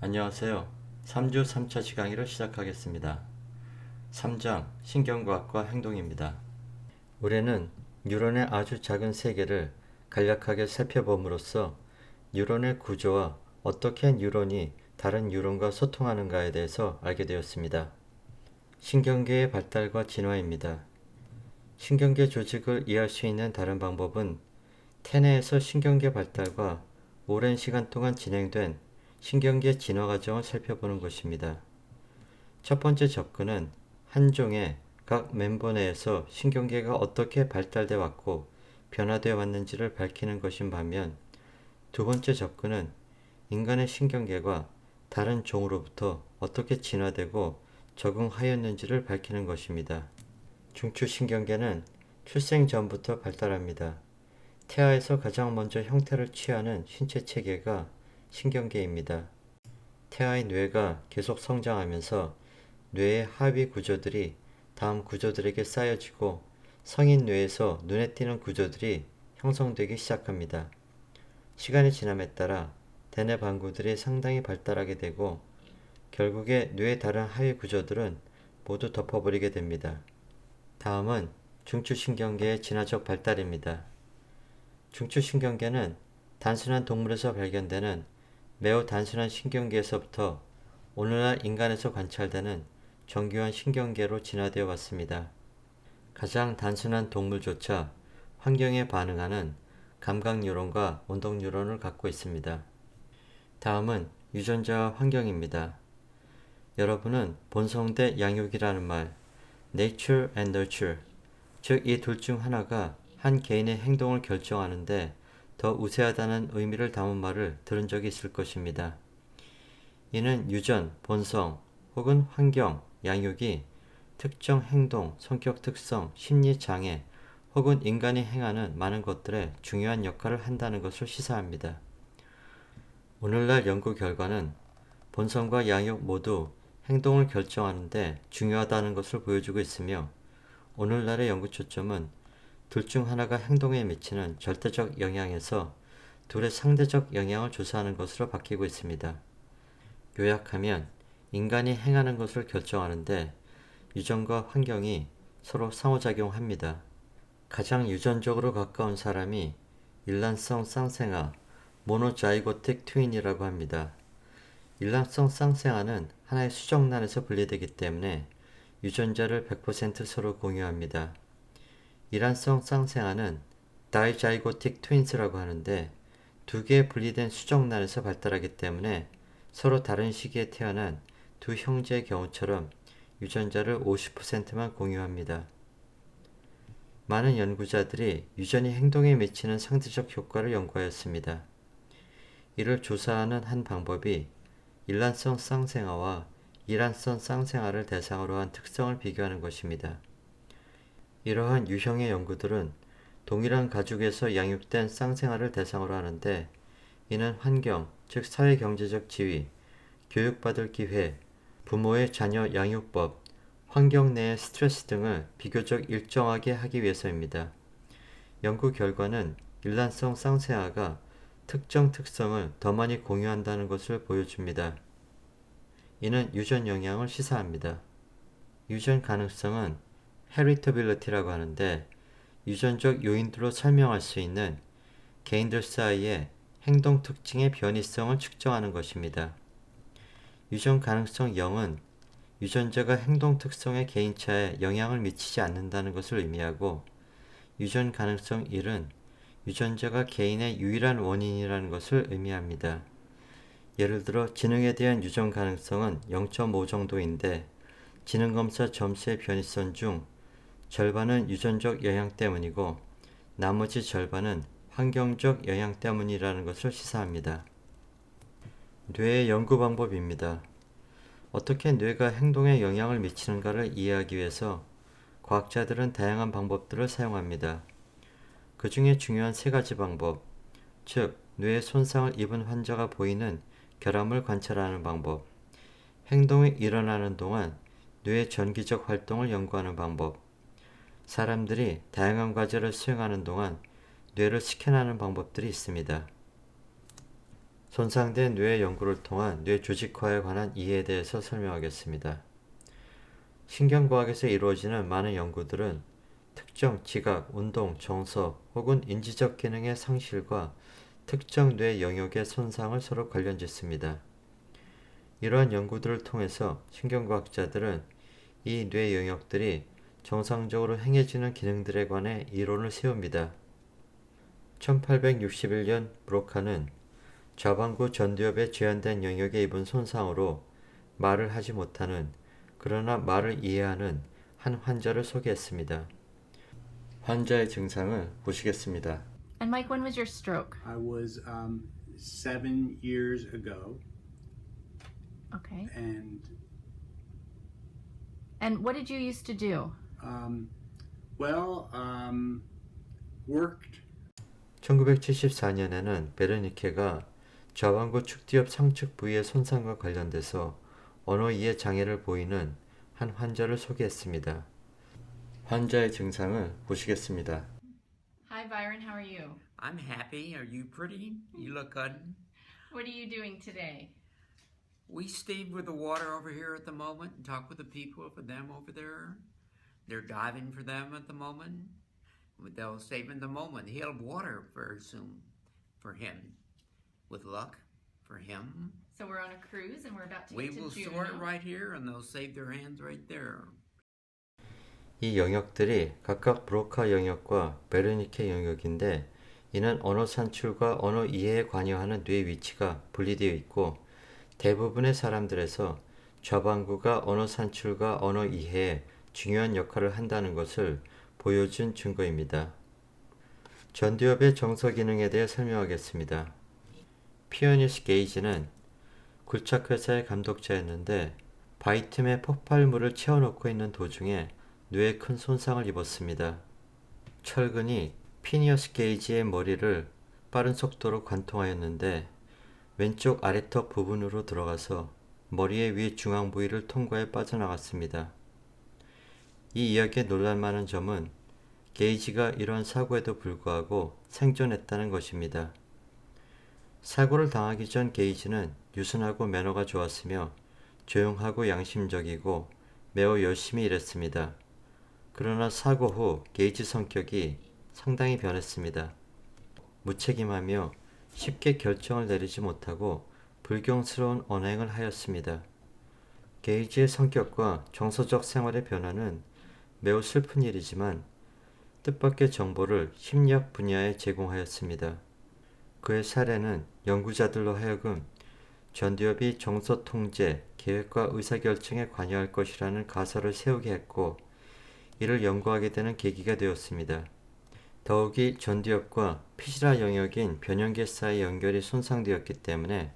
안녕하세요. 3주 3차 강의를 시작하겠습니다. 3장 신경과학과 행동입니다. 올해는 뉴런의 아주 작은 세계를 간략하게 살펴봄으로써 뉴런의 구조와 어떻게 뉴런이 다른 뉴런과 소통하는가에 대해서 알게 되었습니다. 신경계의 발달과 진화입니다. 신경계 조직을 이해할 수 있는 다른 방법은 태내에서 신경계 발달과 오랜 시간 동안 진행된 신경계 진화 과정을 살펴보는 것입니다. 첫 번째 접근은 한 종의 각 멤버 내에서 신경계가 어떻게 발달돼 왔고 변화되어 왔는지를 밝히는 것인 반면, 두 번째 접근은 인간의 신경계가 다른 종으로부터 어떻게 진화되고 적응하였는지를 밝히는 것입니다. 중추신경계는 출생 전부터 발달합니다. 태아에서 가장 먼저 형태를 취하는 신체 체계가 신경계입니다. 태아의 뇌가 계속 성장하면서 뇌의 하위 구조들이 다음 구조들에게 쌓여지고 성인 뇌에서 눈에 띄는 구조들이 형성되기 시작합니다. 시간이 지남에 따라 대뇌 방구들이 상당히 발달하게 되고 결국에 뇌의 다른 하위 구조들은 모두 덮어버리게 됩니다. 다음은 중추신경계의 진화적 발달입니다. 중추신경계는 단순한 동물에서 발견되는 매우 단순한 신경계에서부터 오늘날 인간에서 관찰되는 정교한 신경계로 진화되어 왔습니다. 가장 단순한 동물조차 환경에 반응하는 감각 뉴런과 온동 뉴런을 갖고 있습니다. 다음은 유전자와 환경입니다. 여러분은 본성 대 양육이라는 말, nature and nurture, 즉 이 둘 중 하나가 한 개인의 행동을 결정하는데 더 우세하다는 의미를 담은 말을 들은 적이 있을 것입니다. 이는 유전, 본성 혹은 환경, 양육이 특정 행동, 성격 특성, 심리 장애 혹은 인간이 행하는 많은 것들에 중요한 역할을 한다는 것을 시사합니다. 오늘날 연구 결과는 본성과 양육 모두 행동을 결정하는데 중요하다는 것을 보여주고 있으며, 오늘날의 연구 초점은 둘 중 하나가 행동에 미치는 절대적 영향에서 둘의 상대적 영향을 조사하는 것으로 바뀌고 있습니다. 요약하면 인간이 행하는 것을 결정하는데 유전과 환경이 서로 상호작용합니다. 가장 유전적으로 가까운 사람이 일란성 쌍생아, 모노자이고틱 트윈이라고 합니다. 일란성 쌍생아는 하나의 수정란에서 분리되기 때문에 유전자를 100% 서로 공유합니다. 일란성 쌍생아는 다이자이고틱 트윈스라고 하는데 두 개의 분리된 수정란에서 발달하기 때문에 서로 다른 시기에 태어난 두 형제의 경우처럼 유전자를 50%만 공유합니다. 많은 연구자들이 유전이 행동에 미치는 상대적 효과를 연구하였습니다. 이를 조사하는 한 방법이 일란성 쌍생아와 이란성 쌍생아를 대상으로 한 특성을 비교하는 것입니다. 이러한 유형의 연구들은 동일한 가족에서 양육된 쌍생아를 대상으로 하는데, 이는 환경, 즉 사회경제적 지위, 교육받을 기회, 부모의 자녀 양육법, 환경 내의 스트레스 등을 비교적 일정하게 하기 위해서입니다. 연구 결과는 일란성 쌍생아가 특정 특성을 더 많이 공유한다는 것을 보여줍니다. 이는 유전 영향을 시사합니다. 유전 가능성은 heritability라고 하는데, 유전적 요인들로 설명할 수 있는 개인들 사이의 행동 특징의 변이성을 측정하는 것입니다. 유전 가능성 0은 유전자가 행동 특성의 개인차에 영향을 미치지 않는다는 것을 의미하고, 유전 가능성 1은 유전자가 개인의 유일한 원인이라는 것을 의미합니다. 예를 들어 지능에 대한 유전 가능성은 0.5 정도인데, 지능검사 점수의 변이성 중 절반은 유전적 영향 때문이고 나머지 절반은 환경적 영향 때문이라는 것을 시사합니다. 뇌의 연구 방법입니다. 어떻게 뇌가 행동에 영향을 미치는가를 이해하기 위해서 과학자들은 다양한 방법들을 사용합니다. 그 중에 중요한 세 가지 방법, 즉 뇌에 손상을 입은 환자가 보이는 결함을 관찰하는 방법, 행동이 일어나는 동안 뇌의 전기적 활동을 연구하는 방법, 사람들이 다양한 과제를 수행하는 동안 뇌를 스캔하는 방법들이 있습니다. 손상된 뇌의 연구를 통한 뇌 조직화에 관한 이해에 대해서 설명하겠습니다. 신경과학에서 이루어지는 많은 연구들은 특정 지각, 운동, 정서 혹은 인지적 기능의 상실과 특정 뇌 영역의 손상을 서로 관련짓습니다. 이러한 연구들을 통해서 신경과학자들은 이 뇌 영역들이 정상적으로 행해지는 기능들에 관해 이론을 세웁니다. 1861년 브로카는 좌반구 전두엽의 제한된 영역에 입은 손상으로 말을 하지 못하는, 그러나 말을 이해하는 한 환자를 소개했습니다. 환자의 증상을 보시겠습니다. And Mike, when was your stroke? I was 7 years ago, Okay. and And what did you used to do? worked. 1974년에는 베르니케가 좌반구 축두엽 상측 부위의 손상과 관련돼서 언어 이해 장애를 보이는 한 환자를 소개했습니다. 환자의 증상을 보시겠습니다. Hi, Byron. How are you? I'm happy. Are you pretty? You look good. What are you doing today? We stayed with the water over here at the moment and talked with the people for them over there. They're diving for them at the moment. They'll save in the moment. He'll have water very soon for him. With luck, for him. So we're on a cruise and we're about to We get to will Juneau. store it right here and they'll save their hands right there. 이 영역들이 각각 브로카 영역과 베르니케 영역인데, 이는 언어 산출과 언어 이해에 관여하는 뇌 위치가 분리되어 있고 대부분의 사람들에서 좌반구가 언어 산출과 언어 이해에 중요한 역할을 한다는 것을 보여준 증거입니다. 전두엽의 정서 기능에 대해 설명하겠습니다. 피어니스 게이지는 굴착회사의 감독자였는데 바이틈에 폭발물을 채워넣고 있는 도중에 뇌에 큰 손상을 입었습니다. 철근이 피니어스 게이지의 머리를 빠른 속도로 관통하였는데 왼쪽 아래턱 부분으로 들어가서 머리의 위 중앙 부위를 통과해 빠져나갔습니다. 이 이야기의 놀랄만한 점은 게이지가 이러한 사고에도 불구하고 생존했다는 것입니다. 사고를 당하기 전 게이지는 유순하고 매너가 좋았으며 조용하고 양심적이고 매우 열심히 일했습니다. 그러나 사고 후 게이지 성격이 상당히 변했습니다. 무책임하며 쉽게 결정을 내리지 못하고 불경스러운 언행을 하였습니다. 게이지의 성격과 정서적 생활의 변화는 매우 슬픈 일이지만 뜻밖의 정보를 심리학 분야에 제공하였습니다. 그의 사례는 연구자들로 하여금 전두엽이 정서 통제, 계획과 의사결정에 관여할 것이라는 가설을 세우게 했고, 이를 연구하게 되는 계기가 되었습니다. 더욱이 전두엽과 피시라 영역인 변형계 사이 연결이 손상되었기 때문에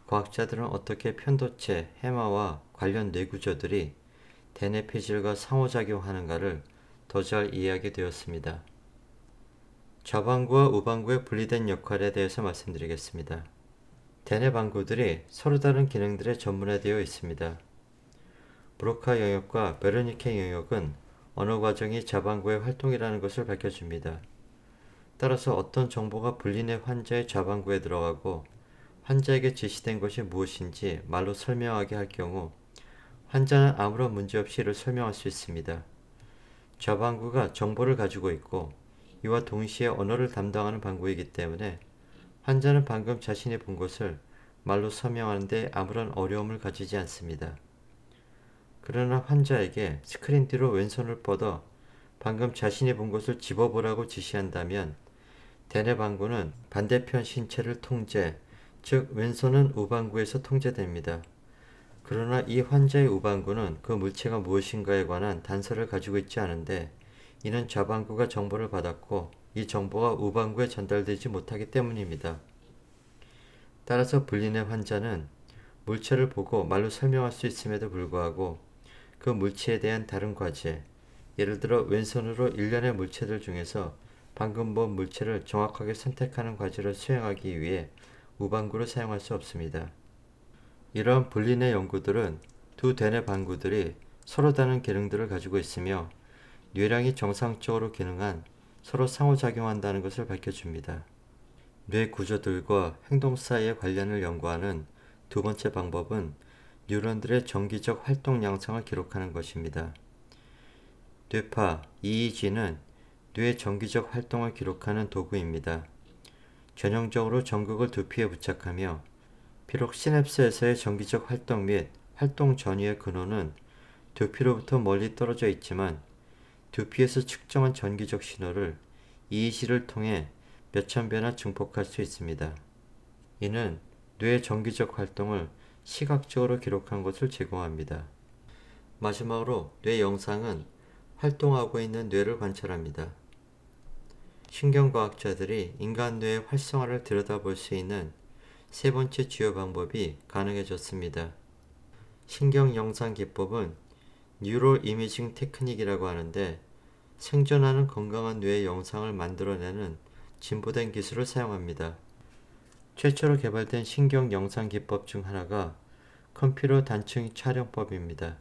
과학자들은 어떻게 편도체, 해마와 관련 뇌구조들이 대뇌 폐질과 상호작용하는가를 더 잘 이해하게 되었습니다. 좌반구와 우반구의 분리된 역할에 대해서 말씀드리겠습니다. 대뇌 반구들이 서로 다른 기능들에 전문화되어 있습니다. 브로카 영역과 베르니케 영역은 언어 과정이 좌반구의 활동이라는 것을 밝혀줍니다. 따라서 어떤 정보가 분리된 환자의 좌반구에 들어가고 환자에게 제시된 것이 무엇인지 말로 설명하게 할 경우 환자는 아무런 문제 없이 이를 설명할 수 있습니다. 좌반구가 정보를 가지고 있고 이와 동시에 언어를 담당하는 반구이기 때문에 환자는 방금 자신이 본 것을 말로 설명하는 데 아무런 어려움을 가지지 않습니다. 그러나 환자에게 스크린 뒤로 왼손을 뻗어 방금 자신이 본 것을 집어보라고 지시한다면 대뇌 반구는 반대편 신체를 통제, 즉 왼손은 우반구에서 통제됩니다. 그러나 이 환자의 우반구는 그 물체가 무엇인가에 관한 단서를 가지고 있지 않은데 이는 좌반구가 정보를 받았고 이 정보가 우반구에 전달되지 못하기 때문입니다. 따라서 분리된 환자는 물체를 보고 말로 설명할 수 있음에도 불구하고 그 물체에 대한 다른 과제, 예를 들어 왼손으로 일련의 물체들 중에서 방금 본 물체를 정확하게 선택하는 과제를 수행하기 위해 우반구를 사용할 수 없습니다. 이러한 분리의 연구들은 두 대뇌 반구들이 서로 다른 기능들을 가지고 있으며 뇌량이 정상적으로 기능한 서로 상호작용한다는 것을 밝혀줍니다. 뇌 구조들과 행동 사이의 관련을 연구하는 두 번째 방법은 뉴런들의 정기적 활동 양상을 기록하는 것입니다. 뇌파 EEG는 뇌의 정기적 활동을 기록하는 도구입니다. 전형적으로 전극을 두피에 부착하며 비록 시냅스에서의 정기적 활동 및 활동 전후의 근원은 두피로부터 멀리 떨어져 있지만 두피에서 측정한 전기적 신호를 EEG를 통해 몇천 배나 증폭할 수 있습니다. 이는 뇌의 정기적 활동을 시각적으로 기록한 것을 제공합니다. 마지막으로 뇌 영상은 활동하고 있는 뇌를 관찰합니다. 신경과학자들이 인간 뇌의 활성화를 들여다볼 수 있는 세 번째 주요 방법이 가능해졌습니다. 신경영상 기법은 뉴럴 이미징 테크닉이라고 하는데 생존하는 건강한 뇌의 영상을 만들어내는 진보된 기술을 사용합니다. 최초로 개발된 신경영상 기법 중 하나가 컴퓨터 단층 촬영법입니다.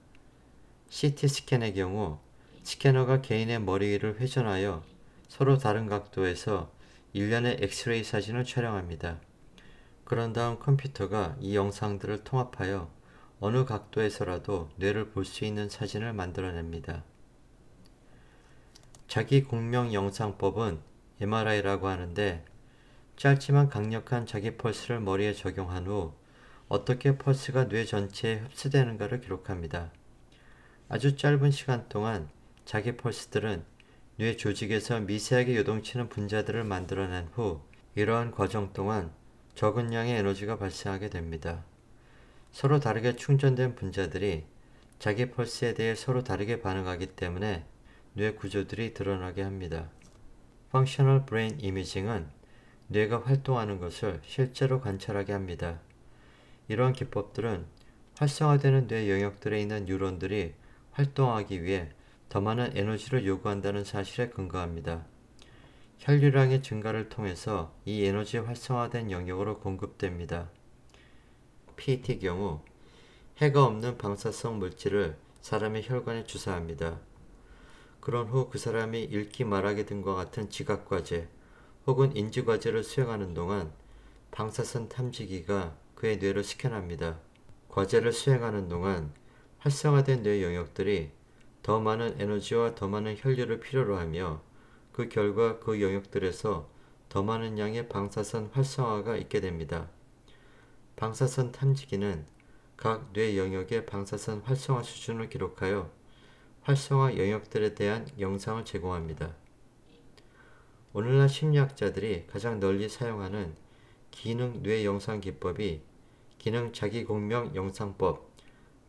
CT 스캔의 경우 스캐너가 개인의 머리 위를 회전하여 서로 다른 각도에서 일련의 엑스레이 사진을 촬영합니다. 그런 다음 컴퓨터가 이 영상들을 통합하여 어느 각도에서라도 뇌를 볼 수 있는 사진을 만들어냅니다. 자기 공명 영상법은 MRI라고 하는데 짧지만 강력한 자기 펄스를 머리에 적용한 후 어떻게 펄스가 뇌 전체에 흡수되는가를 기록합니다. 아주 짧은 시간 동안 자기 펄스들은 뇌 조직에서 미세하게 요동치는 분자들을 만들어낸 후 이러한 과정 동안 적은 양의 에너지가 발생하게 됩니다. 서로 다르게 충전된 분자들이 자기 펄스에 대해 서로 다르게 반응하기 때문에 뇌 구조들이 드러나게 합니다. Functional Brain Imaging은 뇌가 활동하는 것을 실제로 관찰하게 합니다. 이러한 기법들은 활성화되는 뇌 영역들에 있는 뉴런들이 활동하기 위해 더 많은 에너지를 요구한다는 사실에 근거합니다. 혈류량의 증가를 통해서 이 에너지 활성화된 영역으로 공급됩니다. PET 경우 해가 없는 방사성 물질을 사람의 혈관에 주사합니다. 그런 후 그 사람이 읽기 말하기 등과 같은 지각과제 혹은 인지과제를 수행하는 동안 방사선 탐지기가 그의 뇌를 스캔합니다. 과제를 수행하는 동안 활성화된 뇌 영역들이 더 많은 에너지와 더 많은 혈류를 필요로 하며 그 결과 그 영역들에서 더 많은 양의 방사선 활성화가 있게 됩니다. 방사선 탐지기는 각 뇌 영역의 방사선 활성화 수준을 기록하여 활성화 영역들에 대한 영상을 제공합니다. 오늘날 심리학자들이 가장 널리 사용하는 기능 뇌 영상 기법이 기능 자기공명 영상법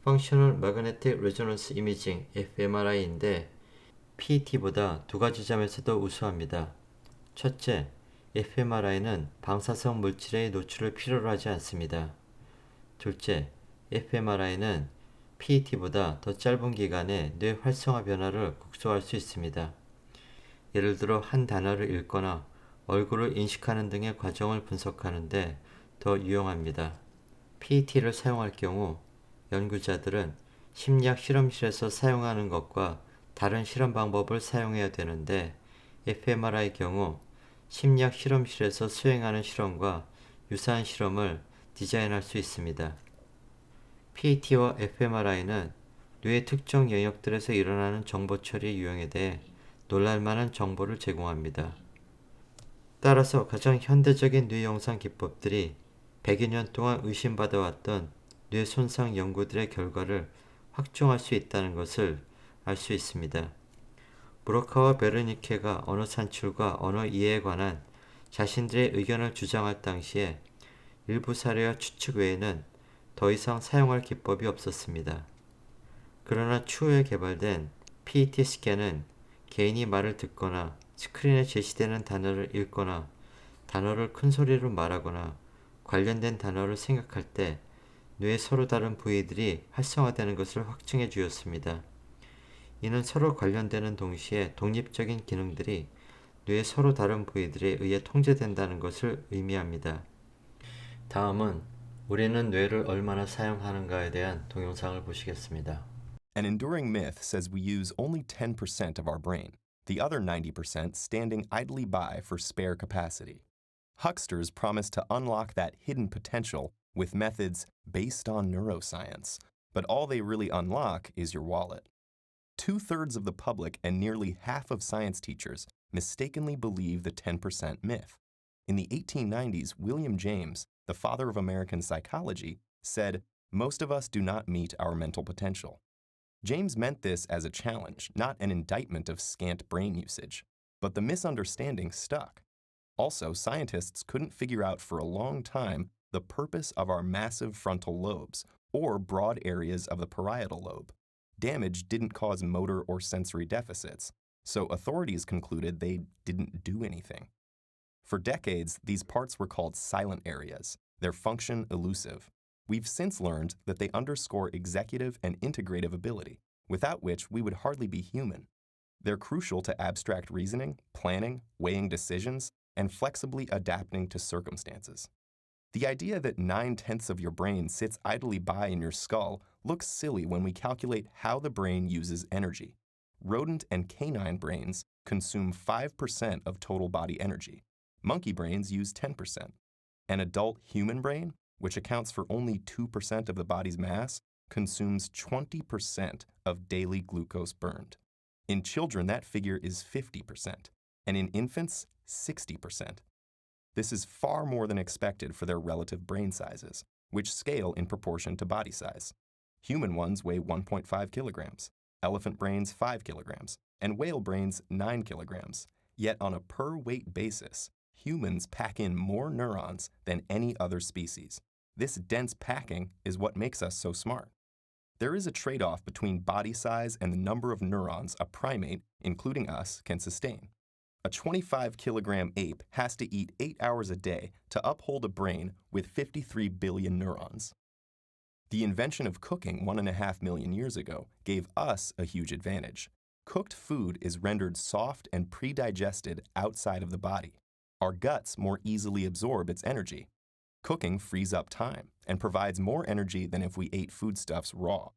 Functional Magnetic Resonance Imaging fMRI인데 PET보다 두 가지 점에서도 우수합니다. 첫째, fMRI는 방사성 물질의 노출을 필요로 하지 않습니다. 둘째, fMRI는 PET보다 더 짧은 기간에 뇌 활성화 변화를 국소할 수 있습니다. 예를 들어 한 단어를 읽거나 얼굴을 인식하는 등의 과정을 분석하는데 더 유용합니다. PET를 사용할 경우 연구자들은 심리학 실험실에서 사용하는 것과 다른 실험 방법을 사용해야 되는데 fMRI의 경우 심리학 실험실에서 수행하는 실험과 유사한 실험을 디자인할 수 있습니다. PET와 fMRI는 뇌의 특정 영역들에서 일어나는 정보 처리 유형에 대해 놀랄만한 정보를 제공합니다. 따라서 가장 현대적인 뇌 영상 기법들이 100여 년 동안 의심받아왔던 뇌 손상 연구들의 결과를 확증할 수 있다는 것을 알 수 있습니다. 브로카와 베르니케가 언어 산출과 언어 이해에 관한 자신들의 의견을 주장할 당시에 일부 사례와 추측 외에는 더 이상 사용할 기법이 없었습니다. 그러나 추후에 개발된 PET 스캔은 개인이 말을 듣거나 스크린에 제시되는 단어를 읽거나 단어를 큰 소리로 말하거나 관련된 단어를 생각할 때 뇌의 서로 다른 부위들이 활성화되는 것을 확증해 주었습니다. 이는 서로 관련되는 동시에 독립적인 기능들이 뇌의 서로 다른 부위들에 의해 통제된다는 것을 의미합니다. 다음은 우리는 뇌를 얼마나 사용하는가에 대한 동영상을 보시겠습니다. An enduring myth says we use only 10% of our brain, the other 90% standing idly by for spare capacity. Hucksters promise to unlock that hidden potential with methods based on neuroscience, but all they really unlock is your wallet. 2/3 of the public and nearly half of science teachers mistakenly believe the 10% myth. In the 1890s, William James, the father of American psychology, said, "Most of us do not meet our mental potential." James meant this as a challenge, not an indictment of scant brain usage. But the misunderstanding stuck. Also, scientists couldn't figure out for a long time the purpose of our massive frontal lobes, or broad areas of the parietal lobe. Damage didn't cause motor or sensory deficits, so authorities concluded they didn't do anything. For decades, these parts were called silent areas, their function elusive. We've since learned that they underscore executive and integrative ability, without which we would hardly be human. They're crucial to abstract reasoning, planning, weighing decisions, and flexibly adapting to circumstances. The idea that 9/10 of your brain sits idly by in your skull looks silly when we calculate how the brain uses energy. Rodent and canine brains consume 5% of total body energy. Monkey brains use 10%. An adult human brain, which accounts for only 2% of the body's mass, consumes 20% of daily glucose burned. In children, that figure is 50%, and in infants, 60%. This is far more than expected for their relative brain sizes, which scale in proportion to body size. Human ones weigh 1.5 kilograms, elephant brains 5 kilograms, and whale brains 9 kilograms. Yet on a per-weight basis, humans pack in more neurons than any other species. This dense packing is what makes us so smart. There is a trade-off between body size and the number of neurons a primate, including us, can sustain. A 25-kilogram ape has to eat 8 hours a day to uphold a brain with 53 billion neurons. The invention of cooking 1.5 million years ago gave us a huge advantage. Cooked food is rendered soft and pre-digested outside of the body. Our guts more easily absorb its energy. Cooking frees up time and provides more energy than if we ate foodstuffs raw.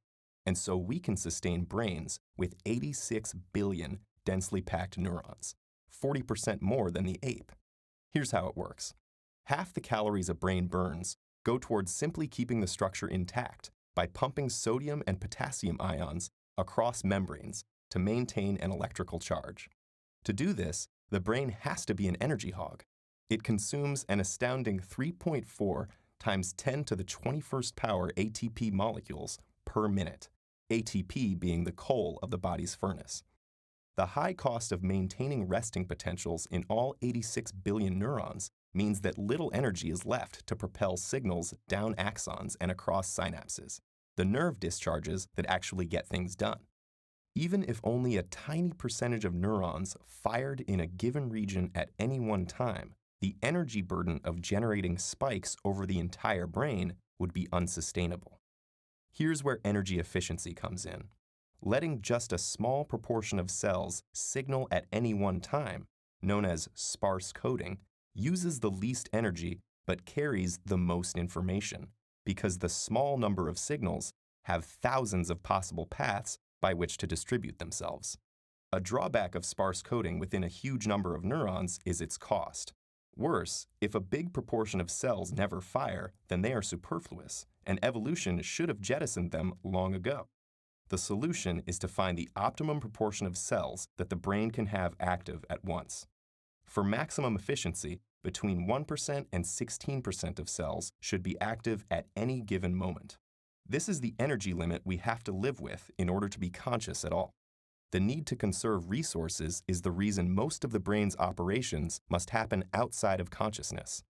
And so we can sustain brains with 86 billion densely packed neurons, 40% more than the ape. Here's how it works. Half the calories a brain burns go towards simply keeping the structure intact by pumping sodium and potassium ions across membranes to maintain an electrical charge. To do this, the brain has to be an energy hog. It consumes an astounding 3.4 times 10 to the 21st power ATP molecules per minute, ATP being the coal of the body's furnace. The high cost of maintaining resting potentials in all 86 billion neurons means that little energy is left to propel signals down axons and across synapses, the nerve discharges that actually get things done. Even if only a tiny percentage of neurons fired in a given region at any one time, the energy burden of generating spikes over the entire brain would be unsustainable. Here's where energy efficiency comes in. Letting just a small proportion of cells signal at any one time, known as sparse coding, uses the least energy but carries the most information, because the small number of signals have thousands of possible paths by which to distribute themselves. A drawback of sparse coding within a huge number of neurons is its cost. Worse, if a big proportion of cells never fire, then they are superfluous, and evolution should have jettisoned them long ago. The solution is to find the optimum proportion of cells that the brain can have active at once. For maximum efficiency, between 1% and 16% of cells should be active at any given moment. This is the energy limit we have to live with in order to be conscious at all. The need to conserve resources is the reason most of the brain's operations must happen outside of consciousness.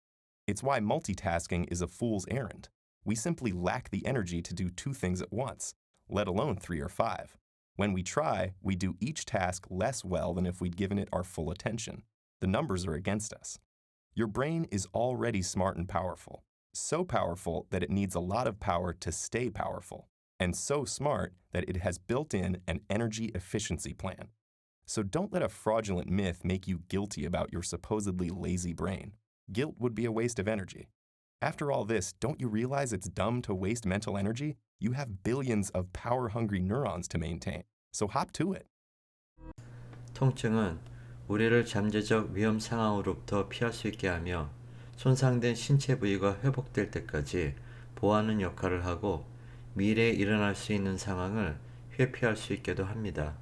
It's why multitasking is a fool's errand. We simply lack the energy to do 2 things at once, let alone 3 or 5. When we try, we do each task less well than if we'd given it our full attention. The numbers are against us. Your brain is already smart and powerful, so powerful that it needs a lot of power to stay powerful, and so smart that it has built in an energy efficiency plan. So don't let a fraudulent myth make you guilty about your supposedly lazy brain. Guilt would be a waste of energy. After all this, don't you realize it's dumb to waste mental energy? You have billions of power-hungry neurons to maintain, so hop to it. 통증은 우리를 잠재적 위험 상황으로부터 피할 수 있게 하며 손상된 신체 부위가 회복될 때까지 보호하는 역할을 하고 미래에 일어날 수 있는 상황을 회피할 수 있게도 합니다.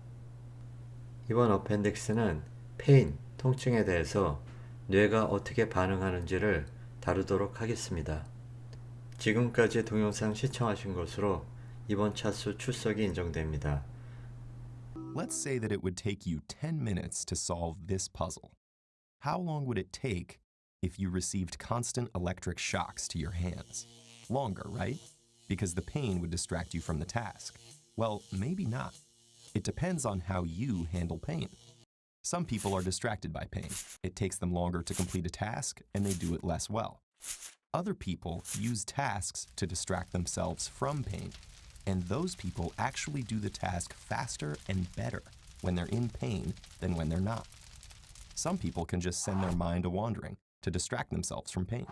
이번 어펜딕스는 페인, 통증에 대해서 뇌가 어떻게 반응하는지를 다루도록 하겠습니다. 지금까지 동영상 시청하신 것으로 이번 차수 출석이 인정됩니다. Let's say that it would take you 10 minutes to solve this puzzle. How long would it take if you received constant electric shocks to your hands? Longer, right? Because the pain would distract you from the task. Well, maybe not. It depends on how you handle pain. Some people are distracted by pain. It takes them longer to complete a task, and they do it less well. Other people use tasks to distract themselves from pain, and those people actually do the task faster and better when they're in pain than when they're not. Some people can just send their mind a-wandering to distract themselves from pain.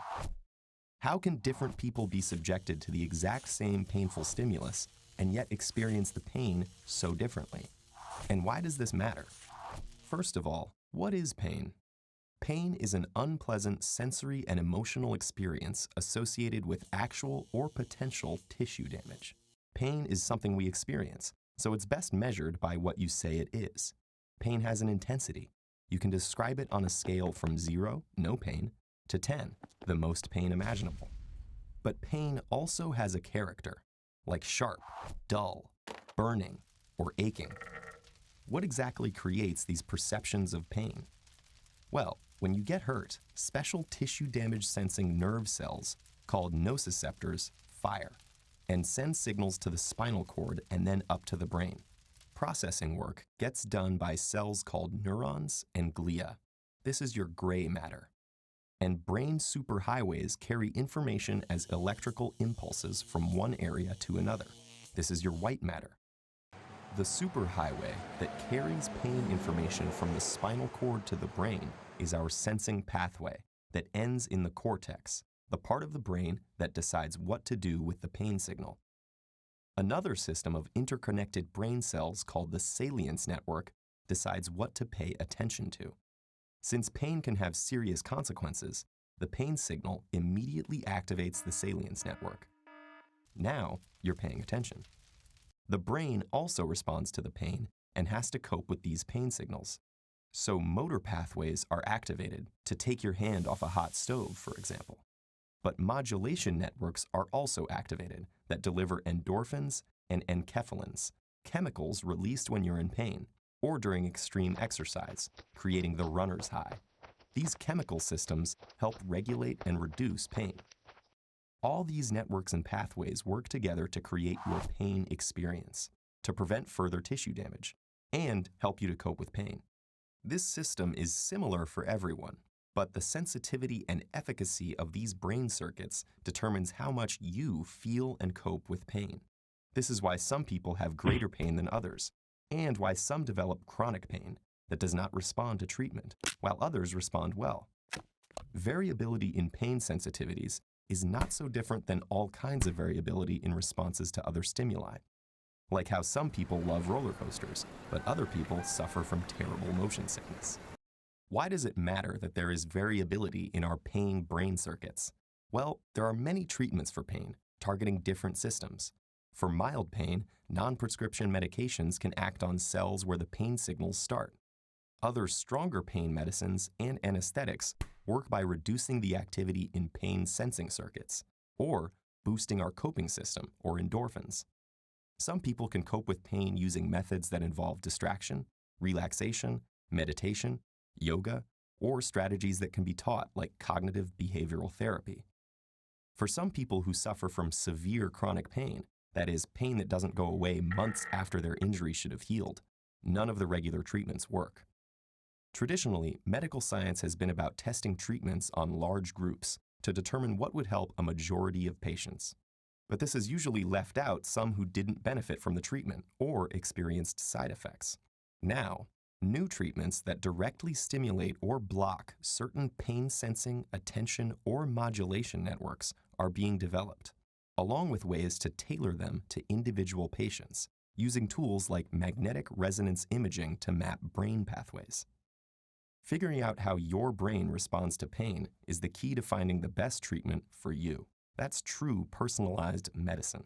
How can different people be subjected to the exact same painful stimulus and yet experience the pain so differently? And why does this matter? First of all, what is pain? Pain is an unpleasant sensory and emotional experience associated with actual or potential tissue damage. Pain is something we experience, so it's best measured by what you say it is. Pain has an intensity. You can describe it on a scale from 0, no pain, to 10, the most pain imaginable. But pain also has a character, like sharp, dull, burning, or aching. What exactly creates these perceptions of pain? Well, when you get hurt, special tissue damage sensing nerve cells, called nociceptors, fire and send signals to the spinal cord and then up to the brain. Processing work gets done by cells called neurons and glia. This is your gray matter. And brain superhighways carry information as electrical impulses from one area to another. This is your white matter. The superhighway that carries pain information from the spinal cord to the brain is our sensing pathway that ends in the cortex, the part of the brain that decides what to do with the pain signal. Another system of interconnected brain cells called the salience network decides what to pay attention to. Since pain can have serious consequences, the pain signal immediately activates the salience network. Now you're paying attention. The brain also responds to the pain and has to cope with these pain signals. So motor pathways are activated to take your hand off a hot stove, for example. But modulation networks are also activated that deliver endorphins and enkephalins, chemicals released when you're in pain or during extreme exercise, creating the runner's high. These chemical systems help regulate and reduce pain. All these networks and pathways work together to create your pain experience, to prevent further tissue damage, and help you to cope with pain. This system is similar for everyone, but the sensitivity and efficacy of these brain circuits determines how much you feel and cope with pain. This is why some people have greater pain than others, and why some develop chronic pain that does not respond to treatment, while others respond well. Variability in pain sensitivities is not so different than all kinds of variability in responses to other stimuli, like how some people love roller coasters, but other people suffer from terrible motion sickness. Why does it matter that there is variability in our pain brain circuits? Well, there are many treatments for pain, targeting different systems. For mild pain, non-prescription medications can act on cells where the pain signals start. Other stronger pain medicines and anesthetics work by reducing the activity in pain sensing circuits, or boosting our coping system, or endorphins. Some people can cope with pain using methods that involve distraction, relaxation, meditation, yoga, or strategies that can be taught like cognitive behavioral therapy. For some people who suffer from severe chronic pain, that is, pain that doesn't go away months after their injury should have healed, none of the regular treatments work. Traditionally, medical science has been about testing treatments on large groups to determine what would help a majority of patients. But this has usually left out some who didn't benefit from the treatment or experienced side effects. Now, new treatments that directly stimulate or block certain pain-sensing, attention, or modulation networks are being developed, along with ways to tailor them to individual patients, using tools like magnetic resonance imaging to map brain pathways. Figuring out how your brain responds to pain is the key to finding the best treatment for you. That's true personalized medicine.